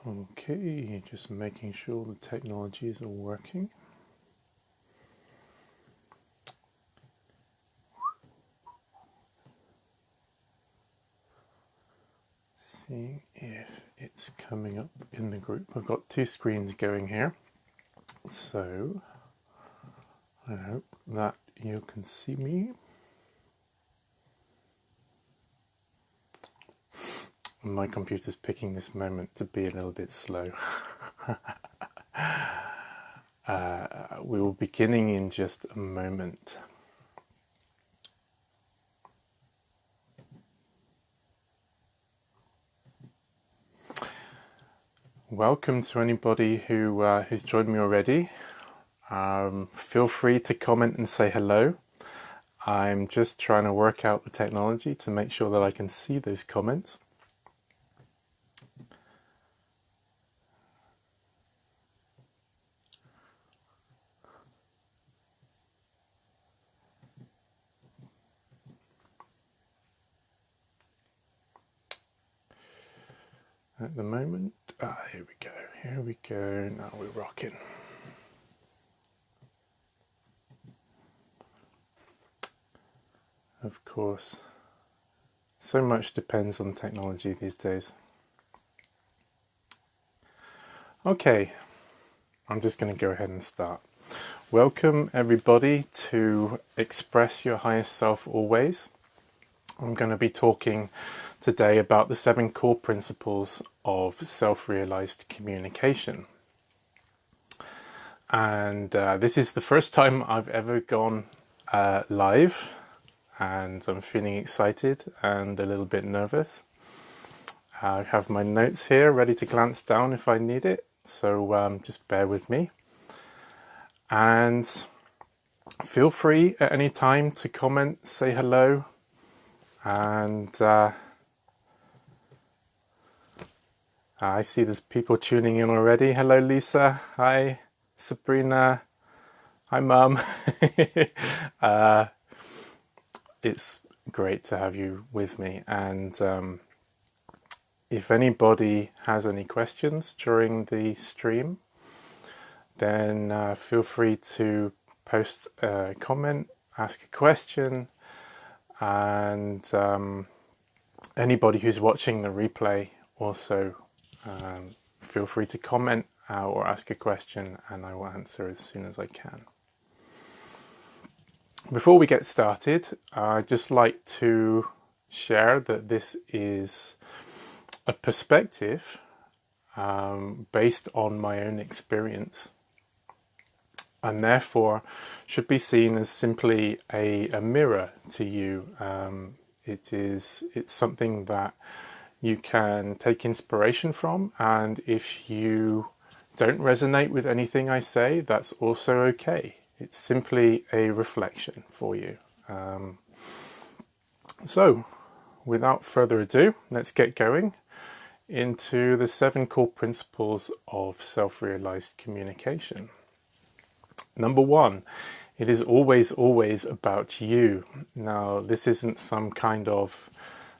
Okay, just making sure the technologies are working. Seeing if it's coming up in the group. I've got two screens going here, so I hope that you can see me. My computer's picking this moment to be a little bit slow. We will be beginning in just a moment. Welcome to anybody who's joined me already. Feel free to comment and say hello. I'm just trying to work out the technology to make sure that I can see those comments. At the moment, here we go, now we're rocking. Of course, so much depends on technology these days. Okay, I'm just going to go ahead and start. Welcome everybody to Express Your Highest Self Always. I'm going to be talking today about the 7 core principles of self-realized communication. And this is the first time I've ever gone live, and I'm feeling excited and a little bit nervous. I have my notes here ready to glance down if I need it, so just bear with me. And feel free at any time to comment, say hello, and I see there's people tuning in already. Hello Lisa, hi Sabrina, hi Mum. It's great to have you with me, and if anybody has any questions during the stream, then feel free to post a comment, ask a question, and anybody who's watching the replay also feel free to comment or ask a question, and I will answer as soon as I can. Before we get started, I'd just like to share that this is a perspective based on my own experience, and therefore should be seen as simply a mirror to you. It's something that you can take inspiration from, and if you don't resonate with anything I say, that's also okay. It's simply a reflection for you. So, without further ado, let's get going into the 7 core principles of self-realized communication. Number 1, it is always, always about you. Now, this isn't some kind of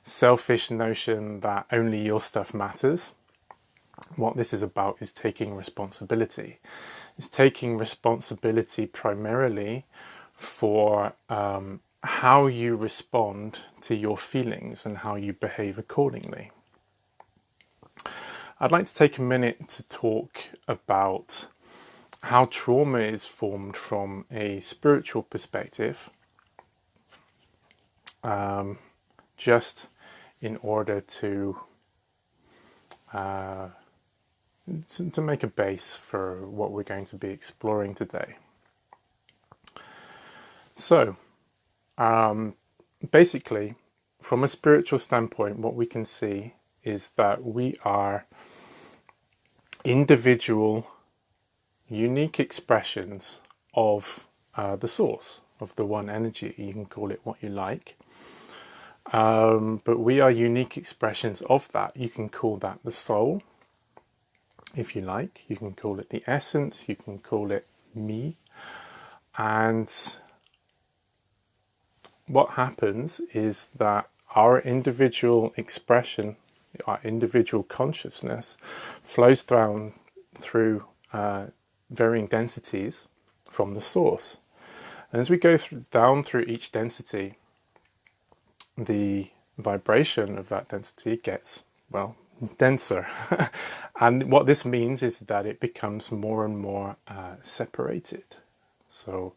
selfish notion that only your stuff matters. What this is about is taking responsibility. It's taking responsibility primarily for how you respond to your feelings and how you behave accordingly. I'd like to take a minute to talk about how trauma is formed from a spiritual perspective, just in order to make a base for what we're going to be exploring today. So, basically, from a spiritual standpoint, what we can see is that we are individual, unique expressions of the source, of the one energy. You can call it what you like. But we are unique expressions of that. You can call that the soul, if you like. You can call it the essence. You can call it me. And what happens is that our individual expression our individual consciousness, flows down through varying densities from the source. And as we go down through each density, the vibration of that density gets, well, denser. And what this means is that it becomes more and more separated. So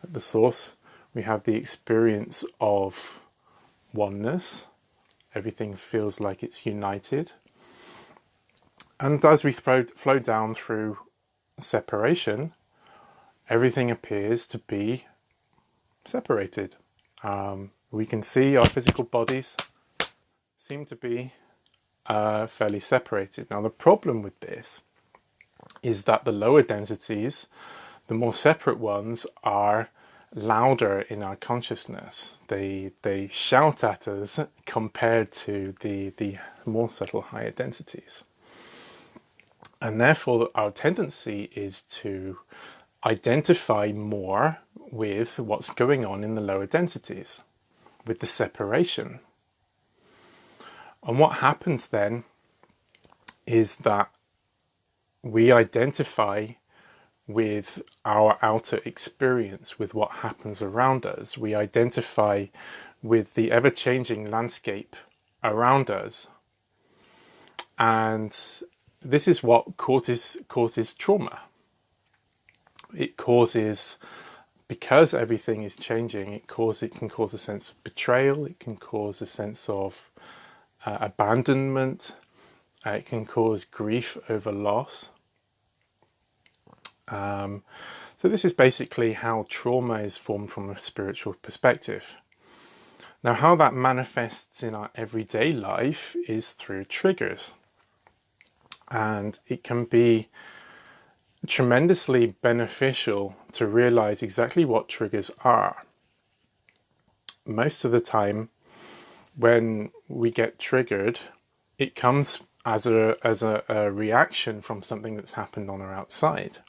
at the source, we have the experience of oneness. Everything feels like it's united. And as we flow down through separation, everything appears to be separated. We can see our physical bodies seem to be fairly separated. Now, the problem with this is that the lower densities, the more separate ones, are louder in our consciousness. They shout at us compared to the more subtle, higher densities. And therefore, our tendency is to identify more with what's going on in the lower densities, with the separation. And what happens then is that we identify with our outer experience, with what happens around us. We identify with the ever-changing landscape around us. And this is what causes trauma. It causes, because everything is changing, it can cause a sense of betrayal, it can cause a sense of abandonment, it can cause grief over loss. So this is basically how trauma is formed from a spiritual perspective. Now, how that manifests in our everyday life is through triggers. And it can be tremendously beneficial to realize exactly what triggers are. Most of the time, when we get triggered, it comes as a reaction from something that's happened on our outside.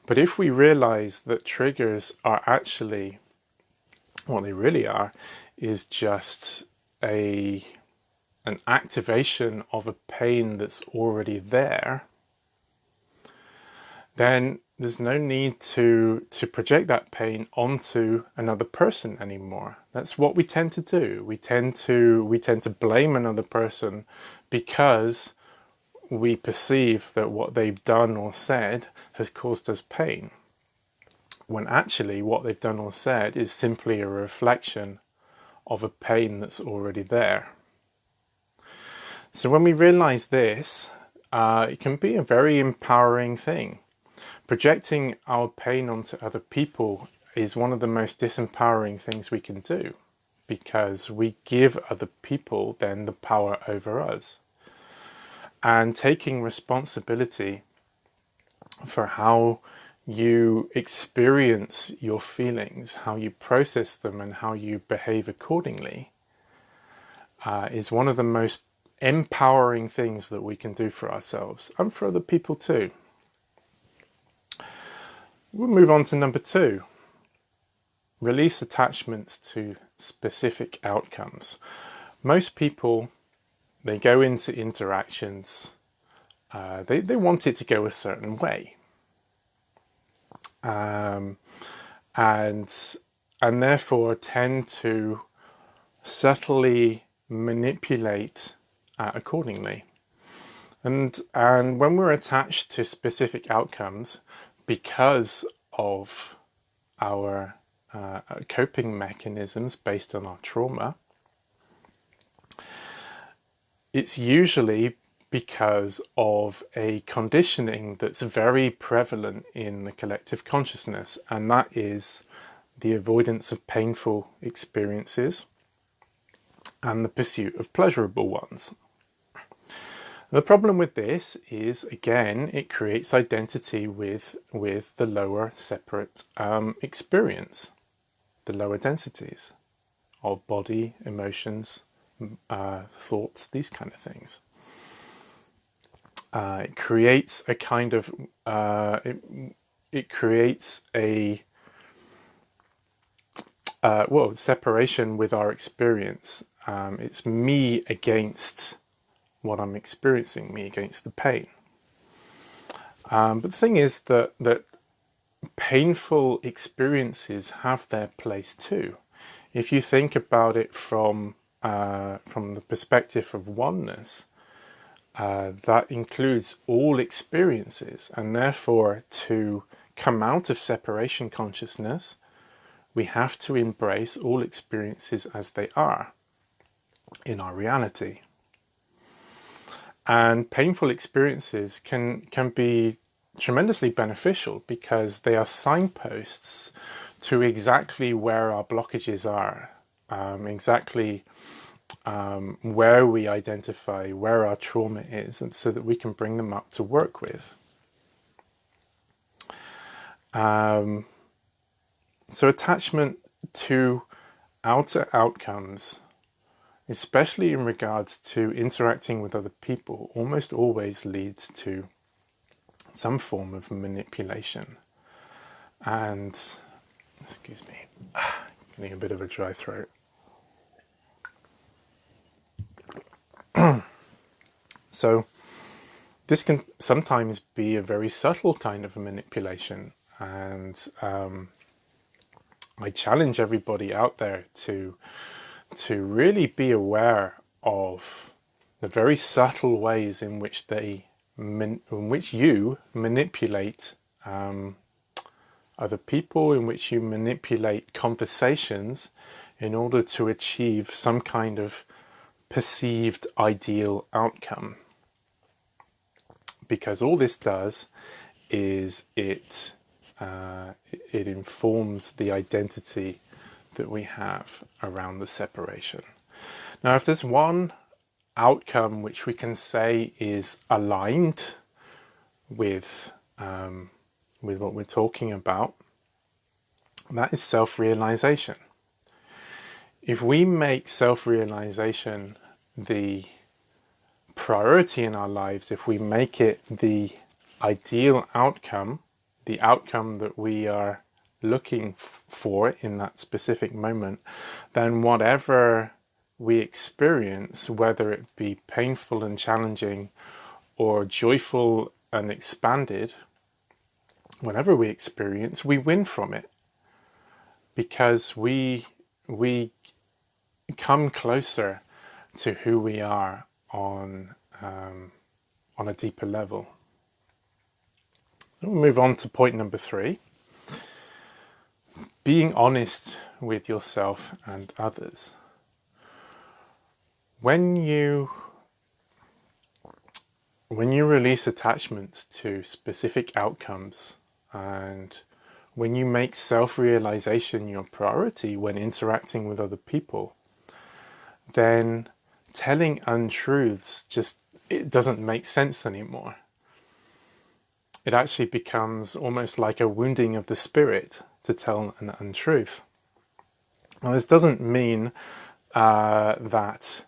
But if we realize that triggers are actually, what they really are, is just an activation of a pain that's already there, then there's no need to project that pain onto another person anymore. That's what we tend to do. We tend to blame another person because we perceive that what they've done or said has caused us pain, when actually what they've done or said is simply a reflection of a pain that's already there. So when we realize this, it can be a very empowering thing. Projecting our pain onto other people is one of the most disempowering things we can do, because we give other people then the power over us. And taking responsibility for how you experience your feelings, how you process them, and how you behave accordingly is one of the most empowering things that we can do for ourselves and for other people too. We'll move on to number 2. Release attachments to specific outcomes. Most people, they go into interactions, they want it to go a certain way. And therefore tend to subtly manipulate accordingly. And when we're attached to specific outcomes because of our coping mechanisms based on our trauma, it's usually because of a conditioning that's very prevalent in the collective consciousness, and that is the avoidance of painful experiences and the pursuit of pleasurable ones. The problem with this is, again, it creates identity with the lower separate experience, the lower densities of body, emotions, thoughts, these kind of things. It creates a kind of it creates a separation with our experience. It's me against what I'm experiencing, me against the pain. But the thing is that painful experiences have their place too. If you think about it from the perspective of oneness, that includes all experiences, and therefore to come out of separation consciousness, we have to embrace all experiences as they are in our reality. And painful experiences can be tremendously beneficial because they are signposts to exactly where our blockages are, exactly where we identify where our trauma is, and so that we can bring them up to work with. So attachment to outer outcomes, especially in regards to interacting with other people, almost always leads to some form of manipulation. And, excuse me, getting a bit of a dry throat. So this can sometimes be a very subtle kind of a manipulation, and I challenge everybody out there to really be aware of the very subtle ways in which you manipulate other people, in which you manipulate conversations in order to achieve some kind of perceived ideal outcome. Because all this does is it informs the identity that we have around the separation. Now, if there's one outcome which we can say is aligned with what we're talking about, that is self-realization. If we make self-realization the priority in our lives, if we make it the ideal outcome, the outcome that we are looking for in that specific moment, then whatever we experience, whether it be painful and challenging or joyful and expanded, whatever we experience, we win from it, because we come closer to who we are on a deeper level. We'll move on to point number 3. Being honest with yourself and others. When you release attachments to specific outcomes, and when you make self-realization your priority when interacting with other people, then telling untruths it doesn't make sense anymore. It actually becomes almost like a wounding of the spirit to tell an untruth. Now, this doesn't mean that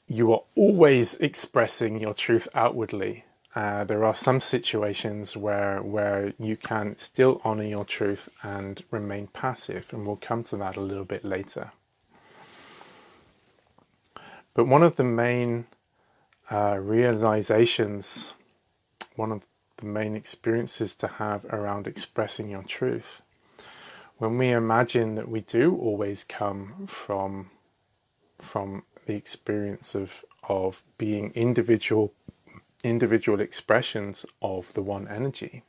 you are always expressing your truth outwardly. There are some situations where you can still honor your truth and remain passive, and we'll come to that a little bit later. But one of the main realizations, one of the main experiences to have around expressing your truth, when we imagine that we do always come from the experience of being individual expressions of the one energy,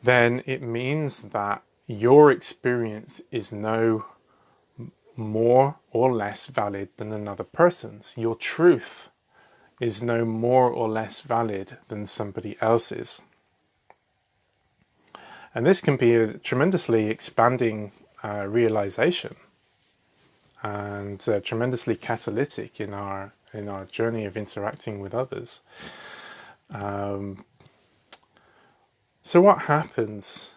then it means that your experience is no more or less valid than another person's. Your truth is no more or less valid than somebody else's. And this can be a tremendously expanding realization, and tremendously catalytic in our journey of interacting with others. So what happens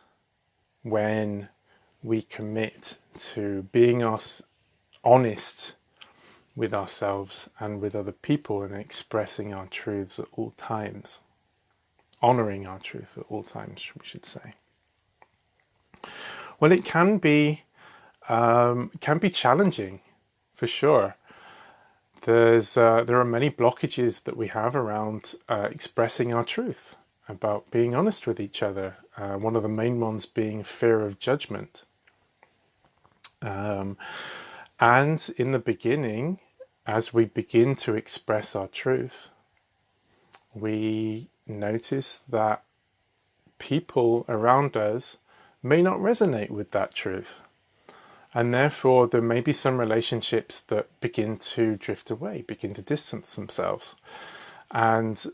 when we commit to being honest with ourselves and with other people, and expressing our truths at all times, honoring our truth at all times, we should say? Well, it can be challenging, for sure. there are many blockages that we have around expressing our truth, about being honest with each other. One of the main ones being fear of judgment. And in the beginning, as we begin to express our truth, we notice that people around us may not resonate with that truth. And therefore, there may be some relationships that begin to drift away, begin to distance themselves. And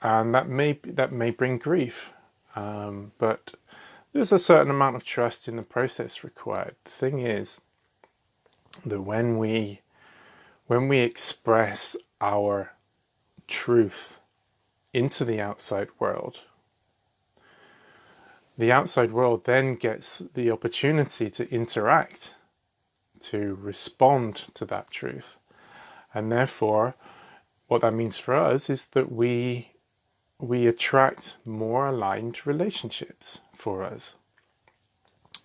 that may bring grief. But there's a certain amount of trust in the process required. The thing is that when we express our truth into the outside world then gets the opportunity to interact, to respond to that truth. And therefore, what that means for us is that we attract more aligned relationships for us.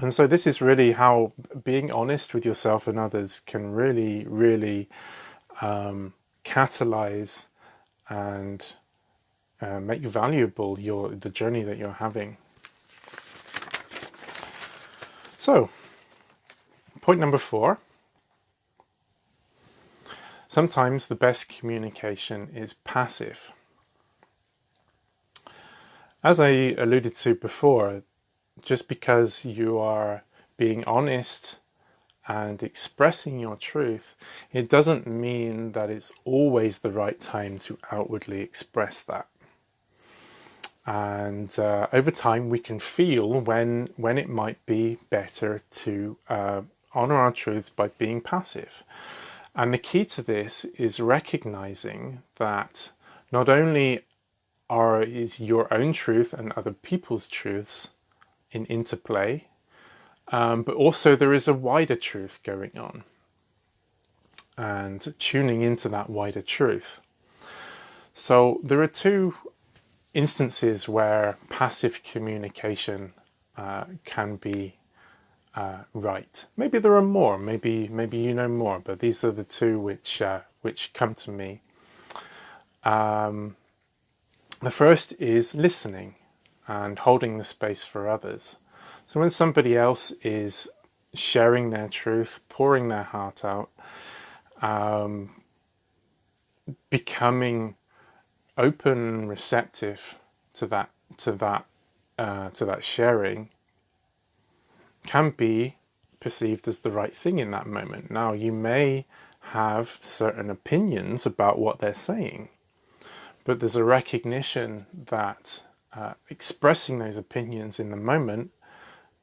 And so this is really how being honest with yourself and others can really, really catalyze and make valuable the journey that you're having. So, point number 4. Sometimes the best communication is passive. As I alluded to before, just because you are being honest and expressing your truth, it doesn't mean that it's always the right time to outwardly express that. And over time we can feel when it might be better to honor our truth by being passive. And the key to this is recognizing that not only is your own truth and other people's truths in interplay, but also there is a wider truth going on, and tuning into that wider truth. So there are 2 instances where passive communication can be right. Maybe there are more. Maybe you know more, but these are the 2 which come to me. The first is listening and holding the space for others. So when somebody else is sharing their truth, pouring their heart out, becoming open and receptive to that sharing can be perceived as the right thing in that moment. Now, you may have certain opinions about what they're saying, but there's a recognition that expressing those opinions in the moment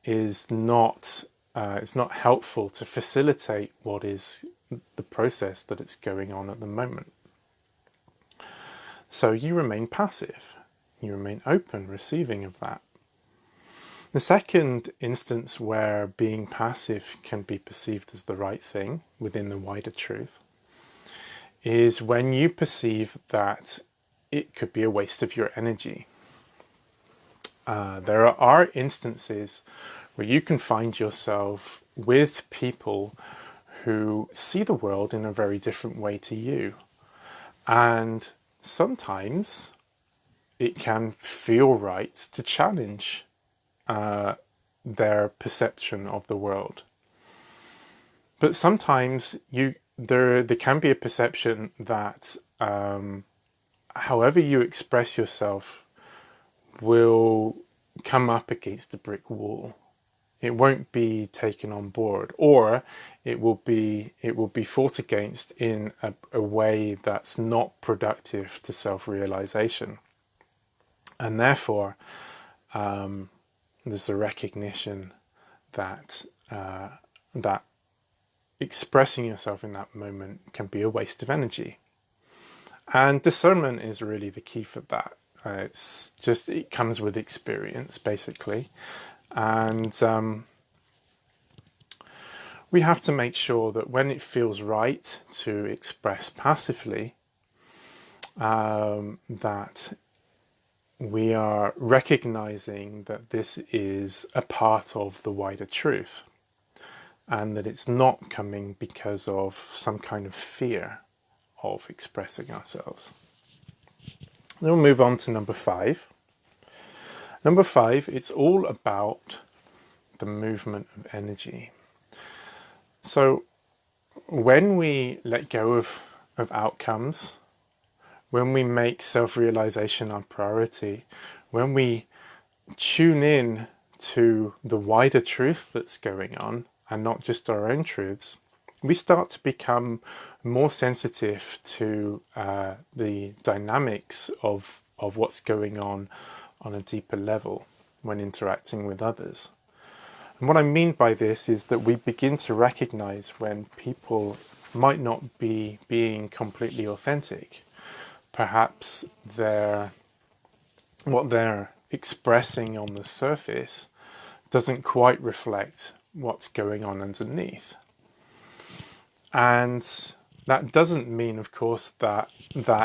is not it's not helpful to facilitate what is the process that it's going on at the moment. So you remain passive, you remain open, receiving of that. The second instance where being passive can be perceived as the right thing within the wider truth is when you perceive that it could be a waste of your energy. There are instances where you can find yourself with people who see the world in a very different way to you. And sometimes it can feel right to challenge their perception of the world. But sometimes there can be a perception that however you express yourself will come up against a brick wall. It won't be taken on board, or it will be fought against in a way that's not productive to self-realization. And therefore, there's a recognition that that expressing yourself in that moment can be a waste of energy. And discernment is really the key for that. It comes with experience, basically. And we have to make sure that when it feels right to express passively, that we are recognizing that this is a part of the wider truth, and that it's not coming because of some kind of fear of expressing ourselves. Then we'll move on to number 5. Number 5, it's all about the movement of energy. So when we let go of outcomes, when we make self-realization our priority, when we tune in to the wider truth that's going on and not just our own truths, we start to become more sensitive to the dynamics of what's going on a deeper level when interacting with others. And what I mean by this is that we begin to recognize when people might not be being completely authentic. Perhaps what they're expressing on the surface doesn't quite reflect what's going on underneath. And that doesn't mean, of course, that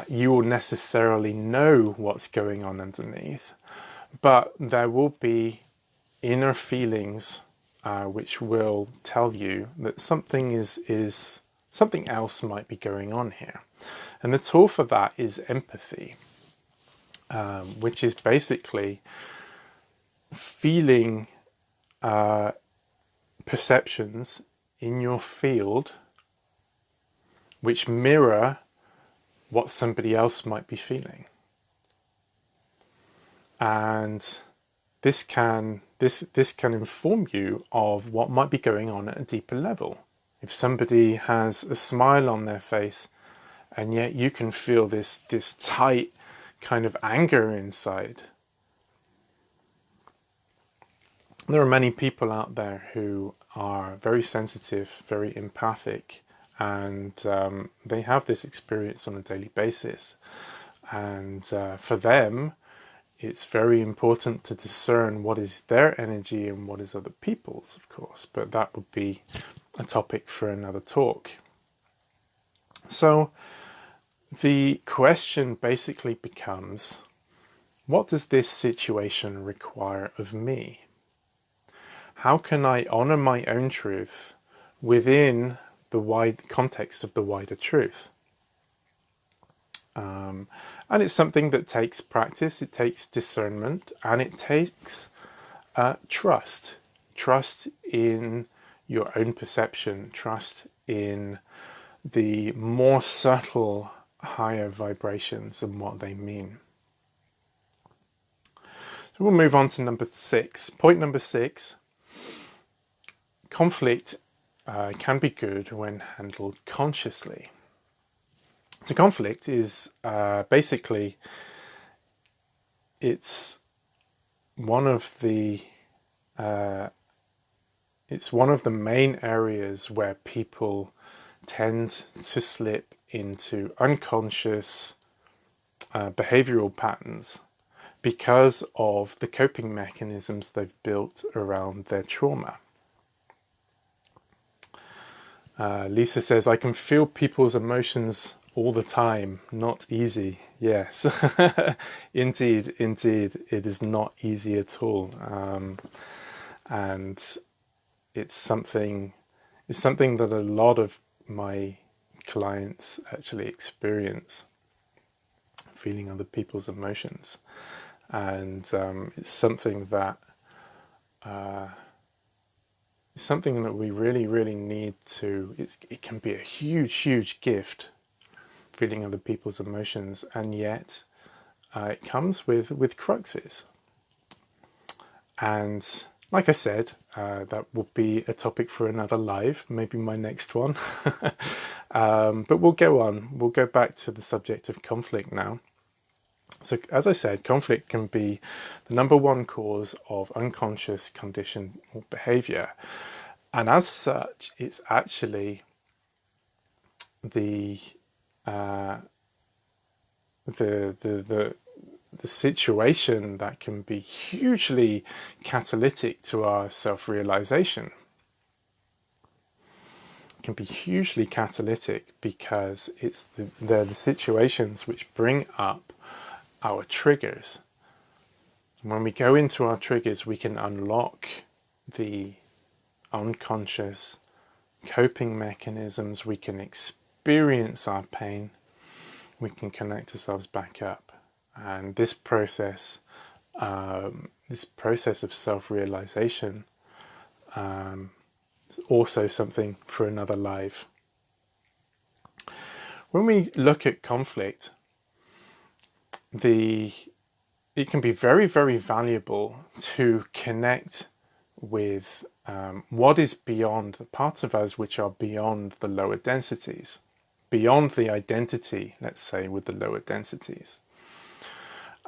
you will necessarily know what's going on underneath, but there will be inner feelings which will tell you that something something else might be going on here. And the tool for that is empathy, which is basically feeling perceptions in your field which mirror what somebody else might be feeling. And this can inform you of what might be going on at a deeper level. If somebody has a smile on their face and yet you can feel this tight kind of anger inside. There are many people out there who are very sensitive, very empathic, and they have this experience on a daily basis. And for them, it's very important to discern what is their energy and what is other people's, of course, but that would be a topic for another talk. So the question basically becomes, what does this situation require of me? How can I honor my own truth within the wide context of the wider truth? And it's something that takes practice, it takes discernment, and it takes trust. Trust in your own perception, trust in the more subtle, higher vibrations and what they mean. So we'll move on to number 6. Point number 6, conflict can be good when handled consciously. So conflict is basically, it's one of the main areas where people tend to slip into unconscious behavioral patterns because of the coping mechanisms they've built around their trauma. Lisa says, I can feel people's emotions all the time. Not easy. Yes, indeed, it is not easy at all. And it's something that a lot of my clients actually experience, feeling other people's emotions. And it's something that we really need to, it can be a huge gift, feeling other people's emotions, and yet it comes with cruxes. And like I said, that will be a topic for another live, maybe my next one. But we'll go on. We'll go back to the subject of conflict now. So as I said, conflict can be the number one cause of unconscious conditioned behavior. And as such, it's actually the situation that can be hugely catalytic to our self-realization. It can be hugely catalytic because they're the situations which bring up our triggers. When we go into our triggers, we can unlock the unconscious coping mechanisms, we can experience our pain, we can connect ourselves back up. And this process of self-realization is also something for another life. When we look at conflict, it can be very, very valuable to connect with what is beyond the parts of us which are beyond the lower densities, beyond the identity, let's say, with the lower densities.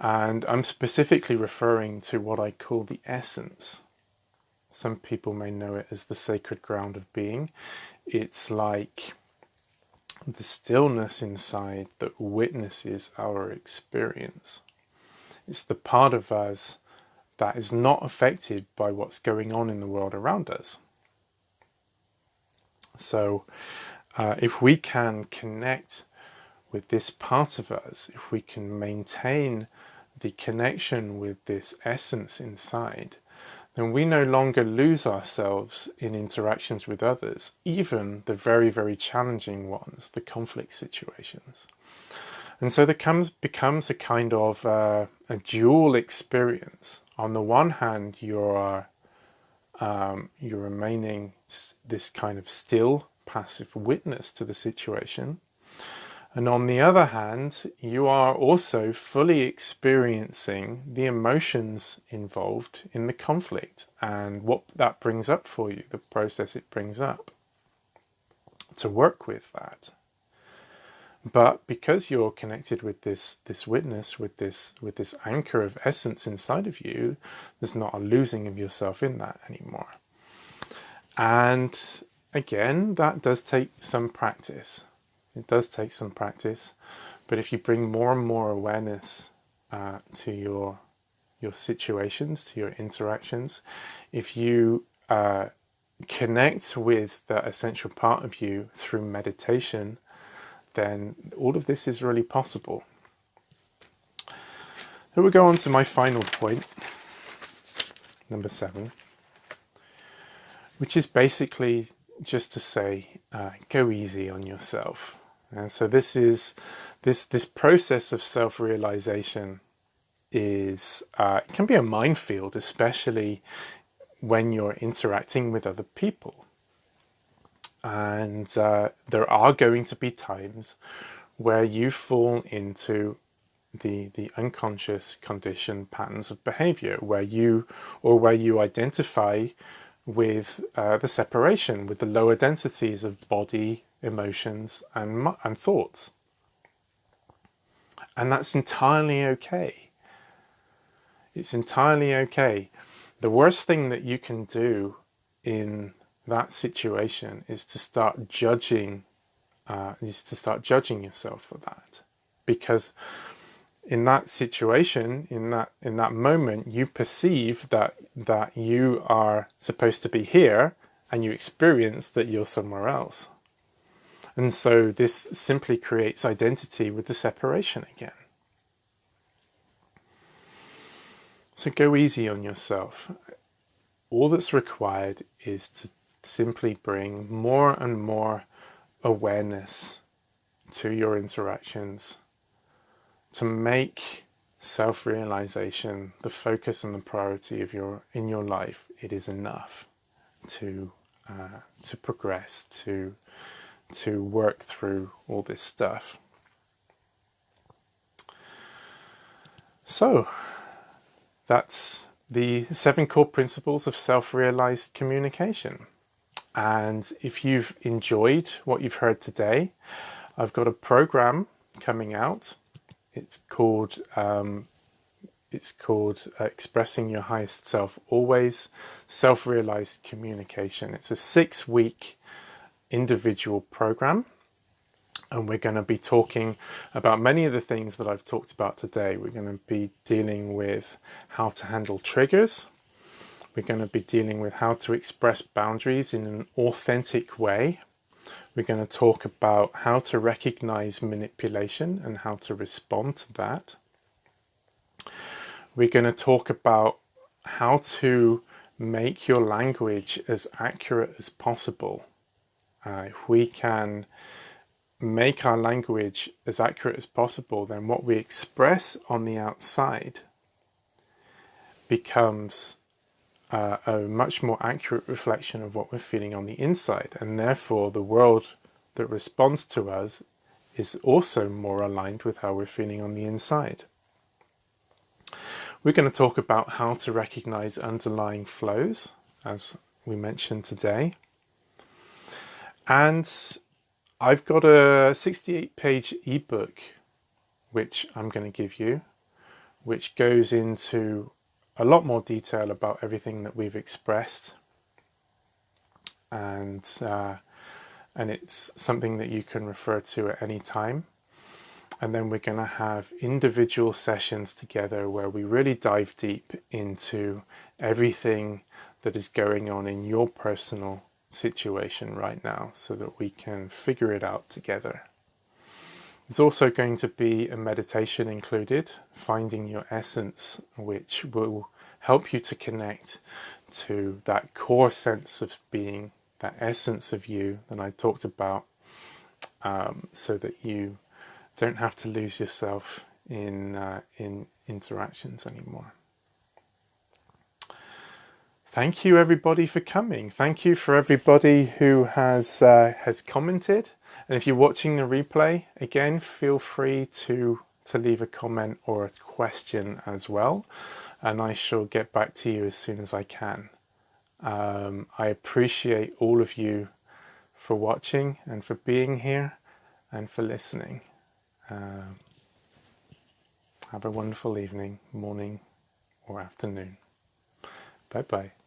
And I'm specifically referring to what I call the essence. Some people may know it as the sacred ground of being. It's like the stillness inside that witnesses our experience. It's the part of us that is not affected by what's going on in the world around us. So if we can connect with this part of us, if we can maintain the connection with this essence inside, then we no longer lose ourselves in interactions with others, even the very, very challenging ones, the conflict situations. And so there becomes a kind of a dual experience. On the one hand, you're remaining this kind of still, passive witness to the situation. And on the other hand, you are also fully experiencing the emotions involved in the conflict and what that brings up for you, the process it brings up, to work with that. But because you're connected with this witness, with this anchor of essence inside of you, there's not a losing of yourself in that anymore. And again, that does take some practice. It does take some practice. But if you bring more and more awareness to your situations, to your interactions, if you connect with the essential part of you through meditation, then all of this is really possible. So we'll go on to my final point, number 7, which is basically just to say, go easy on yourself. And so this process of self-realization is it can be a minefield, especially when you're interacting with other people. And there are going to be times where you fall into the unconscious conditioned patterns of behavior, where you identify with the separation, with the lower densities of body, emotions, and thoughts. And that's entirely okay. It's entirely okay. The worst thing that you can do in that situation is to start judging yourself for that, because in that situation, in that moment, you perceive that you are supposed to be here, and you experience that you're somewhere else. And so this simply creates identity with the separation again. So go easy on yourself. All that's required is to simply bring more and more awareness to your interactions, to make self-realization the focus and the priority of in your life. It is enough to progress, to work through all this stuff. So that's the 7 core principles of self-realized communication. And if you've enjoyed what you've heard today, I've got a program coming out. It's called Expressing Your Highest Self Always, Self-Realized Communication. It's a 6-week individual program. And we're going to be talking about many of the things that I've talked about today. We're going to be dealing with how to handle triggers. We're going to be dealing with how to express boundaries in an authentic way. We're going to talk about how to recognize manipulation and how to respond to that. We're going to talk about how to make your language as accurate as possible. If we can make our language as accurate as possible, then what we express on the outside becomes a much more accurate reflection of what we're feeling on the inside, and therefore the world that responds to us is also more aligned with how we're feeling on the inside. We're going to talk about how to recognize underlying flows, as we mentioned today. And I've got a 68-page ebook which I'm going to give you, which goes into a lot more detail about everything that we've expressed, and it's something that you can refer to at any time. And then we're going to have individual sessions together where we really dive deep into everything that is going on in your personal situation right now, so that we can figure it out together. There's also going to be a meditation included, finding your essence, which will help you to connect to that core sense of being, that essence of you that I talked about, so that you don't have to lose yourself in interactions anymore. Thank you everybody for coming. Thank you for everybody who has commented. And if you're watching the replay, again, feel free to leave a comment or a question as well, and I shall get back to you as soon as I can. I appreciate all of you for watching and for being here and for listening. Have a wonderful evening, morning, or afternoon. Bye-bye.